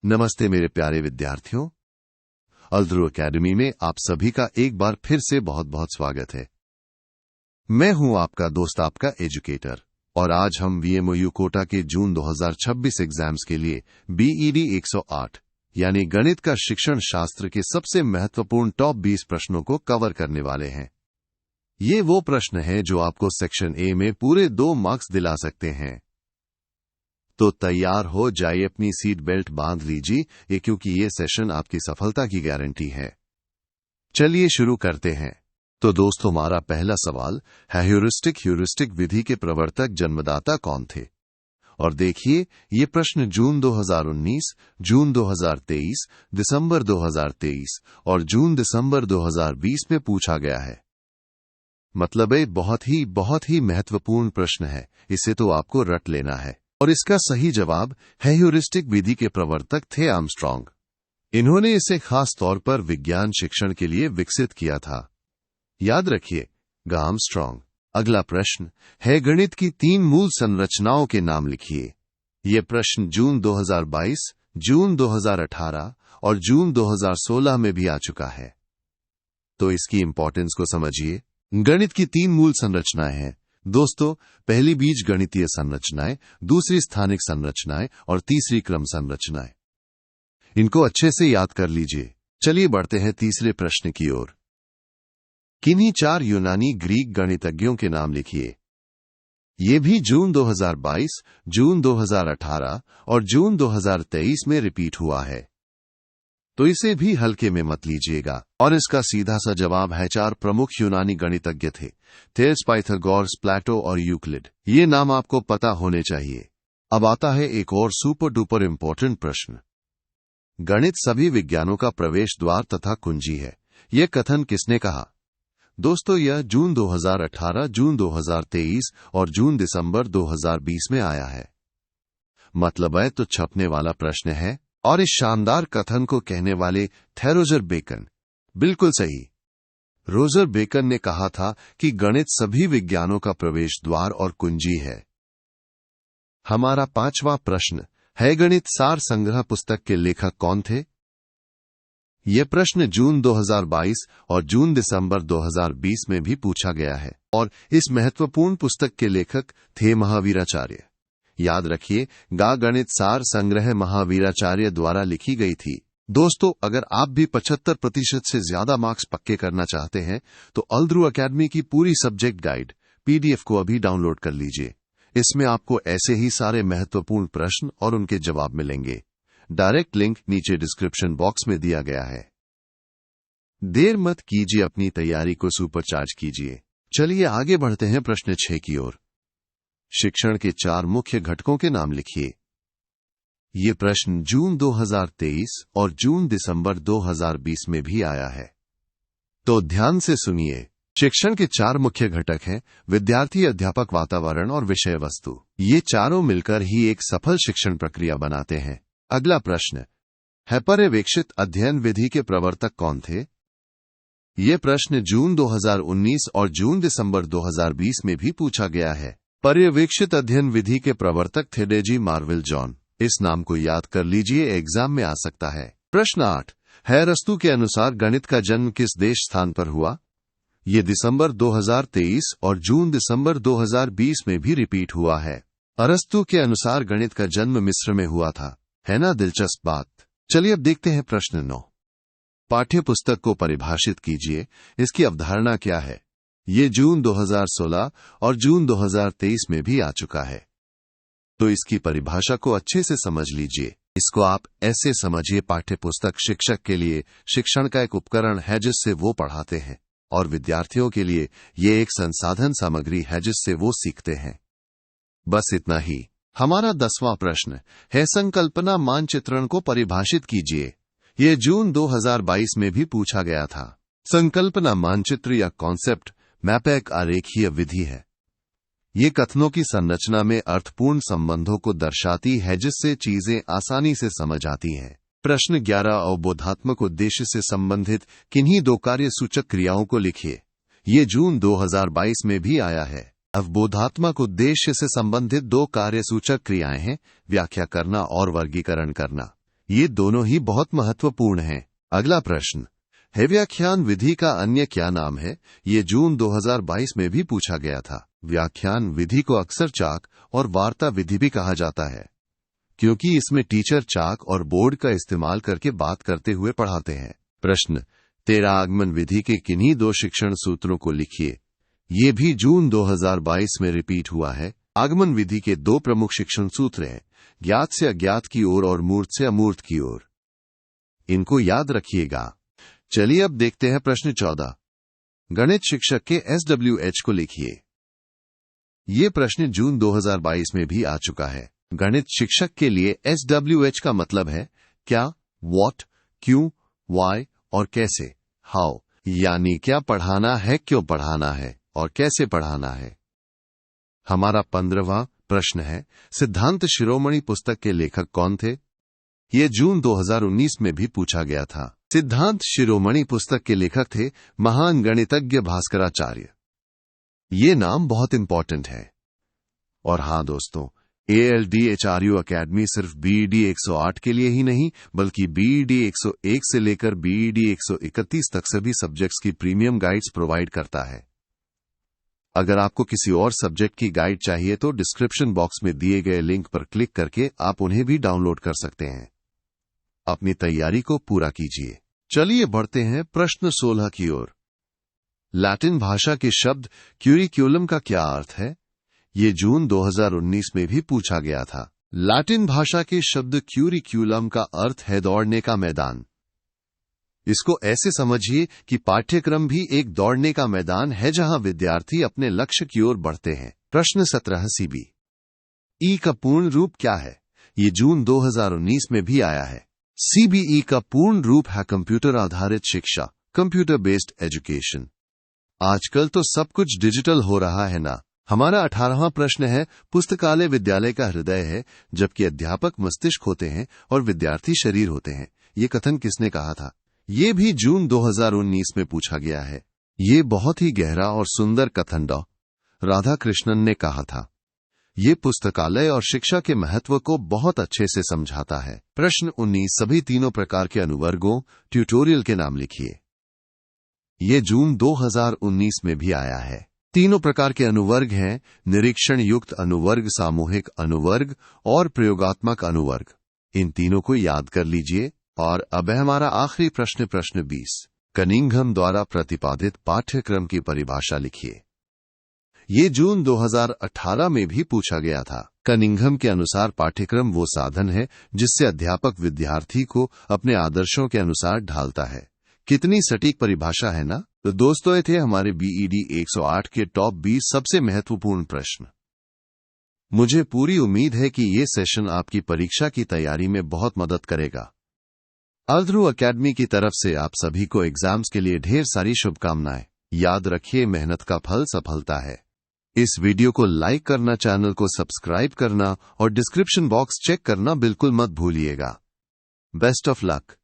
नमस्ते मेरे प्यारे विद्यार्थियों, अल्द्रू एकेडमी में आप सभी का एक बार फिर से बहुत बहुत स्वागत है। मैं हूं आपका दोस्त, आपका एजुकेटर, और आज हम वीएमओयू कोटा के जून 2026 एग्जाम्स के लिए बीईडी 108 यानी गणित का शिक्षण शास्त्र के सबसे महत्वपूर्ण टॉप 20 प्रश्नों को कवर करने वाले हैं। ये वो प्रश्न हैं जो आपको सेक्शन ए में पूरे 2 मार्क्स दिला सकते हैं। तो तैयार हो जाइए, अपनी सीट बेल्ट बांध लीजिए, क्योंकि ये सेशन आपकी सफलता की गारंटी है। चलिए शुरू करते हैं। तो दोस्तों, हमारा पहला सवाल है ह्यूरिस्टिक विधि के प्रवर्तक जन्मदाता कौन थे? और देखिए, ये प्रश्न जून 2019, जून 2023, दिसंबर 2023 और जून दिसंबर 2020 में पूछा गया है। मतलब ये बहुत ही महत्वपूर्ण प्रश्न है। इसे तो आपको रट लेना है। और इसका सही जवाब है ह्यूरिस्टिक विधि के प्रवर्तक थे आर्मस्ट्रॉन्ग। इन्होंने इसे खास तौर पर विज्ञान शिक्षण के लिए विकसित किया था। याद रखिए आर्मस्ट्रॉन्ग। अगला प्रश्न है गणित की 3 मूल संरचनाओं के नाम लिखिए। ये प्रश्न जून 2022, जून 2018 और जून 2016 में भी आ चुका है। तो इसकी इंपॉर्टेंस को समझिए। गणित की 3 मूल संरचनाएं हैं दोस्तों। पहली बीज गणितीय संरचनाएं, दूसरी स्थानिक संरचनाएं और तीसरी क्रम संरचनाएं। इनको अच्छे से याद कर लीजिए। चलिए बढ़ते हैं तीसरे प्रश्न की ओर। किन्हीं 4 यूनानी ग्रीक गणितज्ञों के नाम लिखिए। ये भी जून 2022, जून 2018 और जून 2023 में रिपीट हुआ है। तो इसे भी हल्के में मत लीजिएगा। और इसका सीधा सा जवाब है 4 प्रमुख यूनानी गणितज्ञ थे, थेल्स, पाइथागोरस, प्लेटो और यूक्लिड। ये नाम आपको पता होने चाहिए। अब आता है एक और सुपर डुपर इंपॉर्टेंट प्रश्न। गणित सभी विज्ञानों का प्रवेश द्वार तथा कुंजी है। यह कथन किसने कहा? दोस्तों, यह जून 2018, जून 2023 और जून दिसंबर 2020 में आया है। मतलब है तो छपने वाला प्रश्न है। और इस शानदार कथन को कहने वाले थे रोजर बेकन। बिल्कुल सही। रोजर बेकन ने कहा था कि गणित सभी विज्ञानों का प्रवेश द्वार और कुंजी है। हमारा 5वां प्रश्न है गणित सार संग्रह पुस्तक के लेखक कौन थे? यह प्रश्न जून 2022 और जून दिसंबर 2020 में भी पूछा गया है। और इस महत्वपूर्ण पुस्तक के लेखक थे महावीराचार्य। याद रखिए, गणित सार संग्रह महावीराचार्य द्वारा लिखी गई थी। दोस्तों, अगर आप भी 75% से ज्यादा मार्क्स पक्के करना चाहते हैं तो अल्द्रू एकेडमी की पूरी सब्जेक्ट गाइड पीडीएफ को अभी डाउनलोड कर लीजिए। इसमें आपको ऐसे ही सारे महत्वपूर्ण प्रश्न और उनके जवाब मिलेंगे। डायरेक्ट लिंक नीचे डिस्क्रिप्शन बॉक्स में दिया गया है। देर मत कीजिए, अपनी तैयारी को सुपरचार्ज कीजिए। चलिए आगे बढ़ते हैं प्रश्न 6 की ओर। शिक्षण के 4 मुख्य घटकों के नाम लिखिए। ये प्रश्न जून 2023 और जून दिसंबर 2020 में भी आया है। तो ध्यान से सुनिए। शिक्षण के 4 मुख्य घटक हैं विद्यार्थी, अध्यापक, वातावरण और विषय वस्तु। ये चारों मिलकर ही एक सफल शिक्षण प्रक्रिया बनाते हैं। अगला प्रश्न है पर्यवेक्षित अध्ययन विधि के प्रवर्तक कौन थे? ये प्रश्न जून 2019 और जून दिसंबर 2020 में भी पूछा गया है। पर्यवेक्षित अध्ययन विधि के प्रवर्तक थे डेजी मार्विल जॉन। इस नाम को याद कर लीजिए, एग्जाम में आ सकता है। प्रश्न 8 है अरस्तू के अनुसार गणित का जन्म किस देश स्थान पर हुआ? ये दिसंबर 2023 और जून दिसंबर 2020 में भी रिपीट हुआ है। अरस्तू के अनुसार गणित का जन्म मिस्र में हुआ था। है ना दिलचस्प बात? चलिए अब देखते हैं प्रश्न 9। पाठ्य पुस्तक को परिभाषित कीजिए। इसकी अवधारणा क्या है? ये जून 2016 और जून 2023 में भी आ चुका है। तो इसकी परिभाषा को अच्छे से समझ लीजिए। इसको आप ऐसे समझिए, पाठ्य पुस्तक शिक्षक के लिए शिक्षण का एक उपकरण है जिससे वो पढ़ाते हैं, और विद्यार्थियों के लिए ये एक संसाधन सामग्री है जिससे वो सीखते हैं। बस इतना ही। हमारा 10वां प्रश्न है संकल्पना मानचित्रण को परिभाषित कीजिए। ये जून 2022 में भी पूछा गया था। संकल्पना मानचित्र या कॉन्सेप्ट मैप एक आरेखीय विधि है। ये कथनों की संरचना में अर्थपूर्ण संबंधों को दर्शाती है जिससे चीजें आसानी से समझ आती हैं। प्रश्न 11 अवबोधात्मक उद्देश्य से संबंधित किन्हीं 2 कार्य सूचक क्रियाओं को लिखिए। ये जून 2022 में भी आया है। अवबोधात्मक उद्देश्य से संबंधित 2 कार्य सूचक क्रियाएं हैं व्याख्या करना और वर्गीकरण करना। ये दोनों ही बहुत महत्वपूर्ण हैं। अगला प्रश्न है, व्याख्यान विधि का अन्य क्या नाम है? ये जून 2022 में भी पूछा गया था। व्याख्यान विधि को अक्सर चाक और वार्ता विधि भी कहा जाता है, क्योंकि इसमें टीचर चाक और बोर्ड का इस्तेमाल करके बात करते हुए पढ़ाते हैं। प्रश्न, तेरा आगमन विधि के किन्हीं 2 शिक्षण सूत्रों को लिखिए। ये भी जून 2022 में रिपीट हुआ है। आगमन विधि के 2 प्रमुख शिक्षण सूत्र हैं, ज्ञात से अज्ञात की ओर और मूर्त से अमूर्त की ओर। इनको याद रखिएगा। चलिए अब देखते हैं प्रश्न 14। गणित शिक्षक के SWH को लिखिए। ये प्रश्न जून 2022 में भी आ चुका है। गणित शिक्षक के लिए SWH का मतलब है क्या, व्हाट, क्यों, व्हाई और कैसे, हाउ, यानी क्या पढ़ाना है, क्यों पढ़ाना है और कैसे पढ़ाना है। हमारा 15वां प्रश्न है, सिद्धांत शिरोमणि पुस्तक के लेखक कौन थे? यह जून 2019 में भी पूछा गया था। सिद्धांत शिरोमणि पुस्तक के लेखक थे महान गणितज्ञ भास्कराचार्य। ये नाम बहुत इंपॉर्टेंट है। और हां दोस्तों, ALDHRU अकेडमी सिर्फ BED 108 के लिए ही नहीं, बल्कि BED 101 से लेकर BED 131 तक सभी सब्जेक्ट्स की प्रीमियम गाइड्स प्रोवाइड करता है। अगर आपको किसी और सब्जेक्ट की गाइड चाहिए तो डिस्क्रिप्शन बॉक्स में दिए गए लिंक पर क्लिक करके आप उन्हें भी डाउनलोड कर सकते हैं। अपनी तैयारी को पूरा कीजिए। चलिए बढ़ते हैं प्रश्न 16 की ओर। लैटिन भाषा के शब्द क्यूरिक्यूलम का क्या अर्थ है? ये जून 2019 में भी पूछा गया था। लैटिन भाषा के शब्द क्यूरिक्यूलम का अर्थ है दौड़ने का मैदान। इसको ऐसे समझिए कि पाठ्यक्रम भी एक दौड़ने का मैदान है जहां विद्यार्थी अपने लक्ष्य की ओर बढ़ते हैं। प्रश्न 17 CBE का पूर्ण रूप क्या है? ये जून 2019 में भी आया है। CBE का पूर्ण रूप है कंप्यूटर आधारित शिक्षा, कंप्यूटर बेस्ड एजुकेशन। आजकल तो सब कुछ डिजिटल हो रहा है ना। हमारा 18वां प्रश्न है, पुस्तकालय विद्यालय का हृदय है, जबकि अध्यापक मस्तिष्क होते हैं और विद्यार्थी शरीर होते हैं। ये कथन किसने कहा था? ये भी जून 2019 में पूछा गया है। ये बहुत ही गहरा और सुंदर कथन डॉ. राधाकृष्णन ने कहा था। ये पुस्तकालय और शिक्षा के महत्व को बहुत अच्छे से समझाता है। प्रश्न 19, सभी तीनों प्रकार के अनुवर्गों ट्यूटोरियल के नाम लिखिए। ये जून 2019 में भी आया है। तीनों प्रकार के अनुवर्ग हैं निरीक्षण युक्त अनुवर्ग, सामूहिक अनुवर्ग और प्रयोगात्मक अनुवर्ग। इन तीनों को याद कर लीजिए। और अब है हमारा आखिरी प्रश्न, प्रश्न 20। कनिंघम द्वारा प्रतिपादित पाठ्यक्रम की परिभाषा लिखिए। ये जून 2018 में भी पूछा गया था। कनिंघम के अनुसार पाठ्यक्रम वो साधन है जिससे अध्यापक विद्यार्थी को अपने आदर्शों के अनुसार ढालता है। कितनी सटीक परिभाषा है ना। तो दोस्तों, ये थे हमारे BED 108 के टॉप 20 सबसे महत्वपूर्ण प्रश्न। मुझे पूरी उम्मीद है कि ये सेशन आपकी परीक्षा की तैयारी में बहुत मदद करेगा। अर्ध्रु अकेडमी की तरफ से आप सभी को एग्जाम्स के लिए ढेर सारी शुभकामनाएं। याद रखिए, मेहनत का फल सफलता है। इस वीडियो को लाइक करना, चैनल को सब्सक्राइब करना और डिस्क्रिप्शन बॉक्स चेक करना बिल्कुल मत भूलिएगा। Best of luck.